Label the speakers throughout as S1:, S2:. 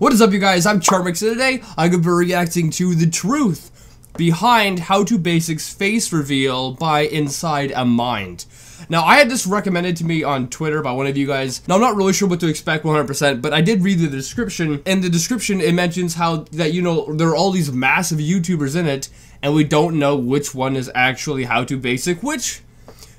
S1: What is up, you guys? I'm Charmx, and today I'm going to be reacting to the truth behind HowToBasic's face reveal by Inside a Mind. Now, I had this recommended to me on Twitter by one of you guys. Now, I'm not really sure what to expect 100%, but I did read the description. In the description, it mentions how that, you know, there are all these massive YouTubers in it, and we don't know which one is actually HowToBasic, which,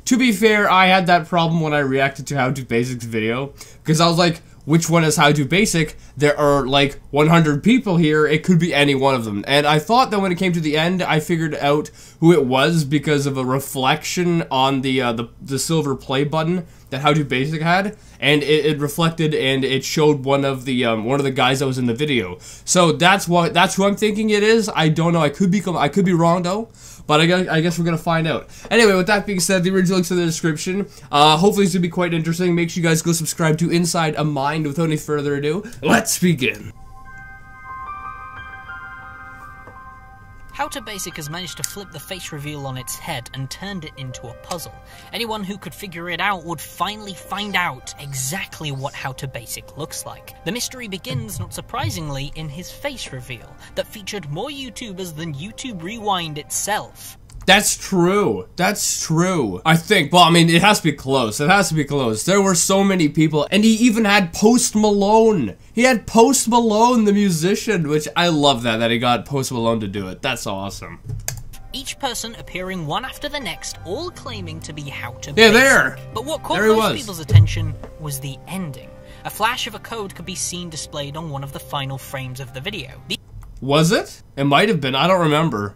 S1: to be fair, I had that problem when I reacted to HowToBasic's video, because I was like, which one is HowToBasic? There are like 100 people here, it could be any one of them. And I thought that when it came to the end, I figured out who it was because of a reflection on the silver play button that HowToBasic had, and it reflected and it showed one of the guys that was in the video. So that's who I'm thinking it is. I don't know. I could be wrong though. But I guess we're gonna find out. Anyway, with that being said, the original link's in the description. Hopefully this will be quite interesting. Make sure you guys go subscribe to Inside a Mind. Without any further ado, let's begin.
S2: HowToBasic has managed to flip the face reveal on its head and turned it into a puzzle. Anyone who could figure it out would finally find out exactly what HowToBasic looks like. The mystery begins, not surprisingly, in his face reveal that featured more YouTubers than YouTube Rewind itself.
S1: That's true. That's true. I think. Well, I mean, it has to be close. It has to be close. There were so many people, and he even had Post Malone. He had Post Malone, the musician, which I love that he got Post Malone to do it. That's awesome.
S2: Each person appearing one after the next, all claiming to be HowToBasic.
S1: Yeah, there.
S2: But what caught most people's attention was the ending. A flash of a code could be seen displayed on one of the final frames of the video.
S1: Was it? It might have been. I don't remember.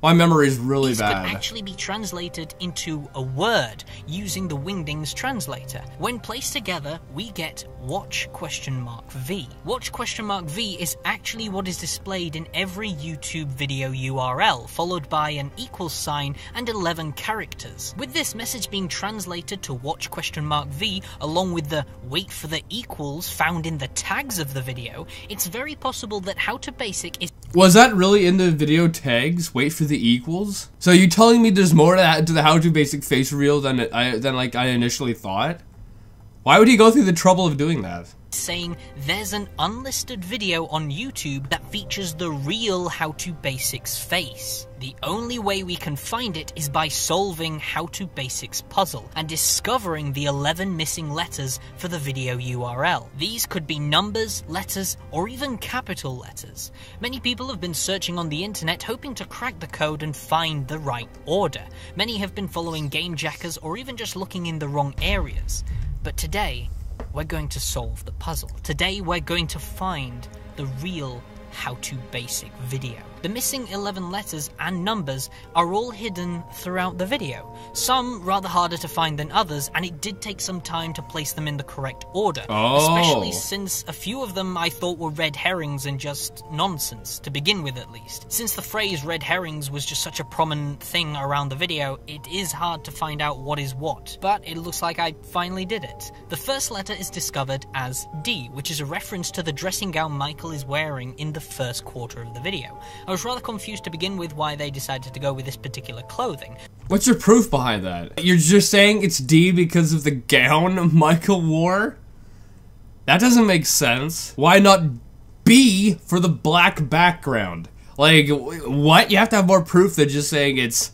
S1: My memory is really
S2: These
S1: bad.
S2: could actually be translated into a word using the Wingdings translator. When placed together, we get watch ?V. Watch ?V is actually what is displayed in every YouTube video URL, followed by an equals sign and 11 characters. With this message being translated to watch ?V, along with the wait for the equals found in the tags of the video, it's very possible that HowToBasic is...
S1: Was that really in the video tags? Wait for the equals? So you telling me there's more to the HowToBasic face reveal than I initially thought? Why would he go through the trouble of doing that?
S2: Saying there's an unlisted video on YouTube that features the real HowToBasic's face. The only way we can find it is by solving HowToBasic's puzzle and discovering the 11 missing letters for the video URL. These could be numbers, letters, or even capital letters. Many people have been searching on the internet hoping to crack the code and find the right order. Many have been following game jackers or even just looking in the wrong areas. But today, we're going to solve the puzzle. Today, we're going to find the real HowToBasic video. The missing 11 letters and numbers are all hidden throughout the video. Some rather harder to find than others, and it did take some time to place them in the correct order. Especially since a few of them I thought were red herrings and just nonsense, to begin with at least. Since the phrase red herrings was just such a prominent thing around the video, it is hard to find out what is what. But it looks like I finally did it. The first letter is discovered as D, which is a reference to the dressing gown Michael is wearing in the first quarter of the video. I was rather confused to begin with why they decided to go with this particular clothing.
S1: What's your proof behind that? You're just saying it's D because of the gown Michael wore? That doesn't make sense. Why not B for the black background? Like, what? You have to have more proof than just saying it's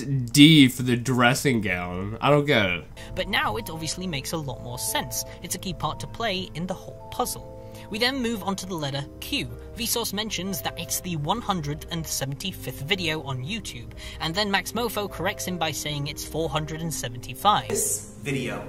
S1: D for the dressing gown. I don't get it.
S2: But now it obviously makes a lot more sense. It's a key part to play in the whole puzzle. We then move on to the letter Q. Vsauce mentions that it's the 175th video on YouTube, and then MaxMofo corrects him by saying it's 475.
S3: This video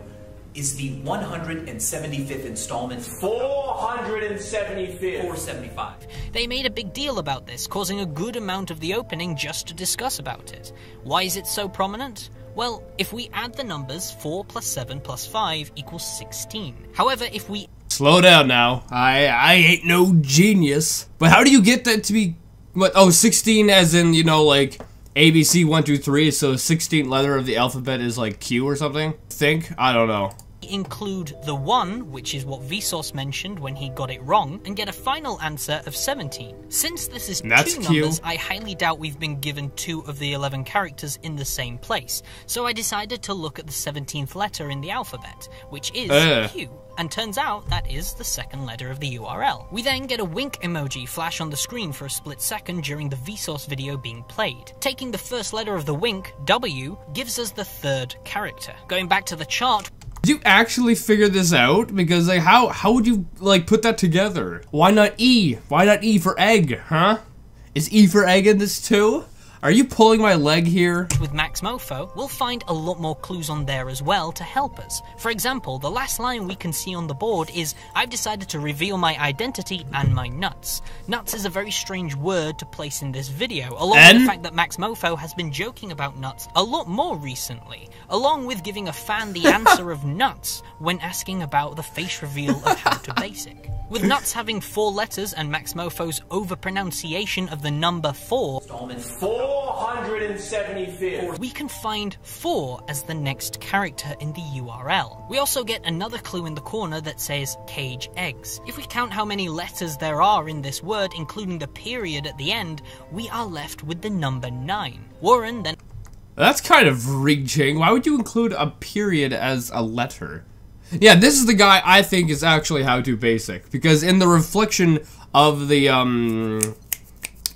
S3: is the 175th installment.
S2: 475. 475. They made a big deal about this, causing a good amount of the opening just to discuss about it. Why is it so prominent? Well, if we add the numbers, 4 plus 7 plus 5 equals 16. However, if we...
S1: Slow down now. I ain't no genius. But how do you get that to be... What? Oh, 16 as in, you know, like... ABC 1, 2, 3, so 16th letter of the alphabet is like Q or something? I don't know.
S2: include the 1, which is what Vsauce mentioned when he got it wrong, and get a final answer of 17. Since this is
S1: That's
S2: two
S1: cute.
S2: numbers, I highly doubt we've been given 2 of the 11 characters in the same place, so I decided to look at the 17th letter in the alphabet, which is Q, and turns out that is the second letter of the URL. We then get a wink emoji flash on the screen for a split second during the Vsauce video being played. Taking the first letter of the wink, W, gives us the 3rd character. Going back to the chart,
S1: Did you actually figure this out? Because like how would you like put that together? Why not E? Why not E for egg, huh? Is E for egg in this too? Are you pulling my leg here?
S2: with Max Mofo, we'll find a lot more clues on there as well to help us. For example, the last line we can see on the board is, I've decided to reveal my identity and my nuts. Nuts is a very strange word to place in this video, along with the fact that Max Mofo has been joking about nuts a lot more recently, along with giving a fan the answer of nuts when asking about the face reveal of HowToBasic. With nuts having 4 letters and Max Mofo's overpronunciation of the number 4,
S4: 475th.
S2: we can find 4 as the next character in the URL. We also get another clue in the corner that says cage eggs. If we count how many letters there are in this word, including the period at the end, we are left with the number 9. Warren then...
S1: That's kind of reaching. Why would you include a period as a letter? Yeah, this is the guy I think is actually HowToBasic, because in the reflection of the,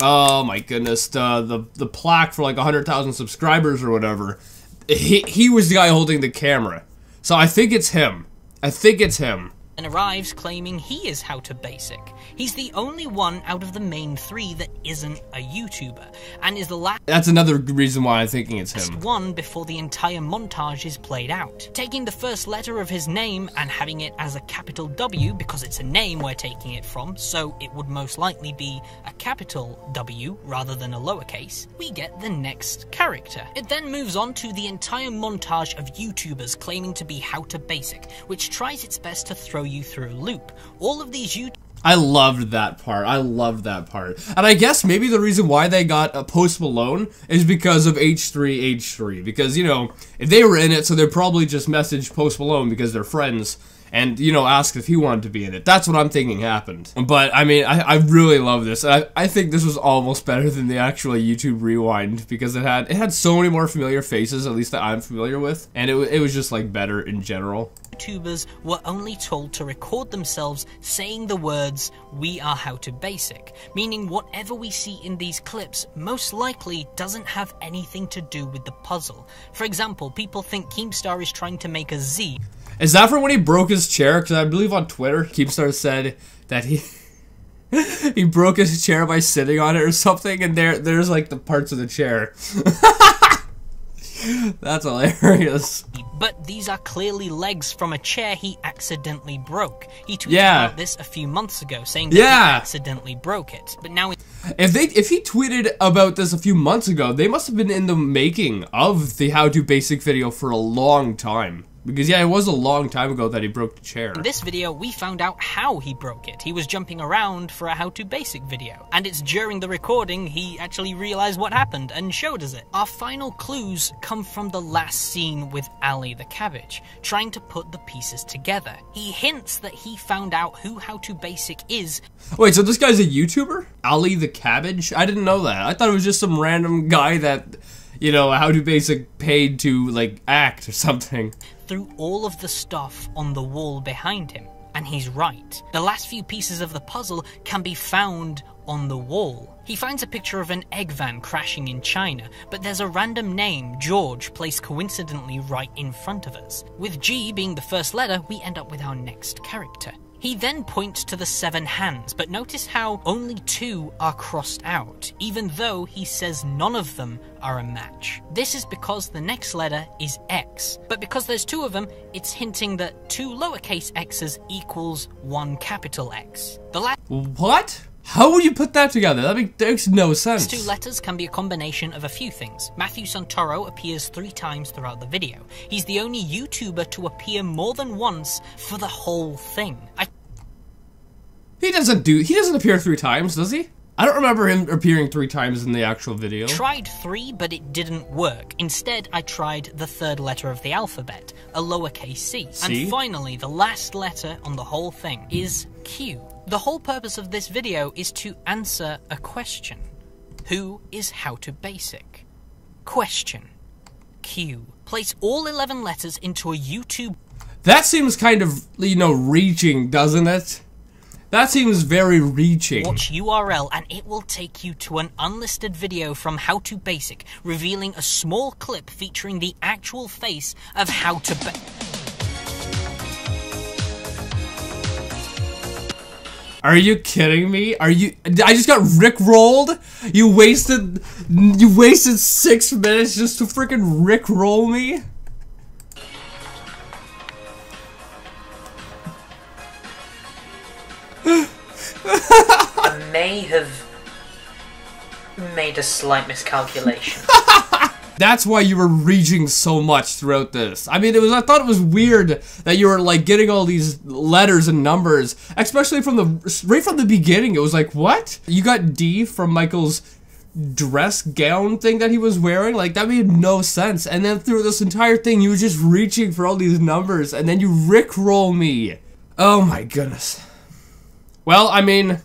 S1: oh my goodness, the plaque for like 100,000 subscribers or whatever, he was the guy holding the camera. So I think it's him. I think it's him.
S2: and arrives claiming he is HowToBasic. He's the only one out of the main 3 that isn't a YouTuber, and is the last
S1: That's another reason why I'm thinking it's him.
S2: one before the entire montage is played out. Taking the first letter of his name and having it as a capital W, because it's a name we're taking it from, so it would most likely be a capital W rather than a lowercase, we get the next character. It then moves on to the entire montage of YouTubers claiming to be HowToBasic, which tries its best to throw you through a loop. All of these YouTubers
S1: I loved that part. I loved that part. And I guess maybe the reason why they got a Post Malone is because of H3H3. Because, you know, if they were in it, so they'd probably just message Post Malone because they're friends and, you know, ask if he wanted to be in it. That's what I'm thinking happened. But, I mean, I really love this. I think this was almost better than the actual YouTube Rewind because it had so many more familiar faces, at least that I'm familiar with. And it was just, like, better in general.
S2: YouTubers were only told to record themselves saying the words, "We are HowToBasic," meaning whatever we see in these clips most likely doesn't have anything to do with the puzzle. For example, people think Keemstar is trying to make a Z.
S1: Is that from when he broke his chair? Because I believe on Twitter, Keemstar said that he broke his chair by sitting on it or something, and there's like the parts of the chair. That's hilarious.
S2: But these are clearly legs from a chair he accidentally broke. He tweeted about this a few months ago, saying that he accidentally broke it. But now
S1: if he tweeted about this a few months ago, they must have been in the making of the HowToBasic video for a long time. Because, yeah, it was a long time ago that he broke the chair.
S2: In this video, we found out how he broke it. He was jumping around for a HowToBasic video. And it's during the recording he actually realized what happened and showed us it. Our final clues come from the last scene with Ali the Cabbage, trying to put the pieces together. He hints that he found out who HowToBasic is.
S1: Wait, so this guy's a YouTuber? Ali the Cabbage? I didn't know that. I thought it was just some random guy that, you know, HowToBasic paid to, like, act or something.
S2: Through all of the stuff on the wall behind him. And he's right. The last few pieces of the puzzle can be found on the wall. He finds a picture of an egg van crashing in China, but there's a random name, George, placed coincidentally right in front of us. With G being the first letter, we end up with our next character. He then points to the 7 hands, but notice how only 2 are crossed out, even though he says none of them are a match. This is because the next letter is X, but because there's 2 of them, it's hinting that 2 lowercase x's equals 1 capital X. The last
S1: What? How would you put that together? That makes no sense.
S2: 2 letters can be a combination of a few things. Matthew Santoro appears 3 times throughout the video. He's the only YouTuber to appear more than once for the whole thing.
S1: He doesn't appear 3 times, does he? I don't remember him appearing 3 times in the actual video.
S2: Tried 3, but it didn't work. Instead, I tried the 3rd letter of the alphabet, a lowercase c. And finally, the last letter on the whole thing is Q. The whole purpose of this video is to answer a question. Who is HowToBasic? Question. Q. Place all 11 letters into a YouTube...
S1: That seems kind of, you know, reaching, doesn't it? That seems very reaching.
S2: Watch URL and it will take you to an unlisted video from HowToBasic, revealing a small clip featuring the actual face of
S1: Are you kidding me? I just got rickrolled? You wasted 6 minutes just to freaking rickroll me?
S4: I may have made a slight miscalculation.
S1: That's why you were reaching so much throughout this. I mean, I thought it was weird that you were like getting all these letters and numbers, especially right from the beginning. It was like, what? You got D from Michael's dress gown thing that he was wearing? Like, that made no sense. And then through this entire thing, you were just reaching for all these numbers, and then you rickroll me. Oh my goodness. Well, I mean,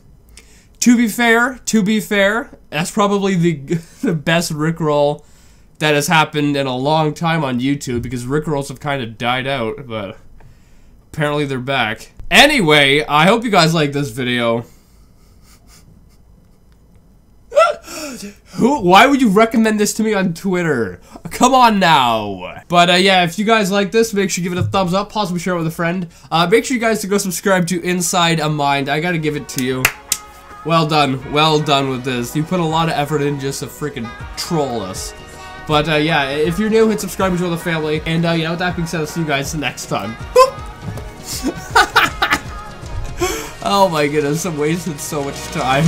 S1: to be fair, that's probably the best rickroll that has happened in a long time on YouTube, because rickrolls have kind of died out, but apparently they're back. Anyway, I hope you guys like this video. Why would you recommend this to me on Twitter? Come on now. But yeah, if you guys like this, make sure you give it a thumbs up, possibly share it with a friend. Make sure you guys to go subscribe to Inside a Mind. I gotta give it to you. Well done with this. You put a lot of effort in just to freaking troll us. But yeah, if you're new, hit subscribe and join the family. And yeah, with that being said, I'll see you guys next time. Oh my goodness, I'm wasting so much time.